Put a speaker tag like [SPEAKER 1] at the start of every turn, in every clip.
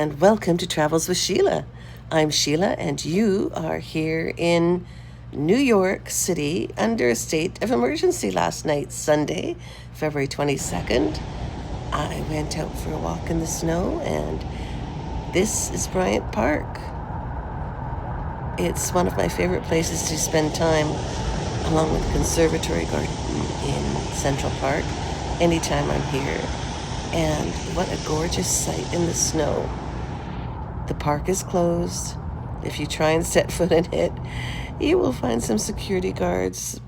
[SPEAKER 1] And welcome to Travels with Sheila. I'm Sheila, and you are here in New York City under a state of emergency last night, Sunday, February 22nd. I went out for a walk in the snow, and this is Bryant Park. It's one of my favorite places to spend time, along with the Conservatory Garden in Central Park, anytime I'm here. And what a gorgeous sight in the snow. The park is closed. If you try and set foot in it, you will find some security guards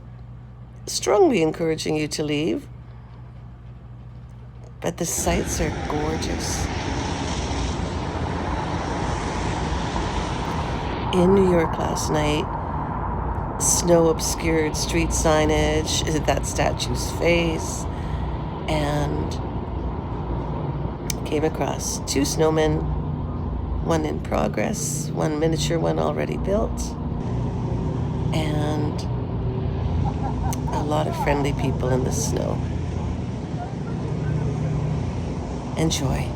[SPEAKER 1] strongly encouraging you to leave. But the sights are gorgeous. In New York last night, snow obscured street signage, that statue's face, and came across two snowmen, one in progress, one miniature, one already built, and a lot of friendly people in the snow. Enjoy.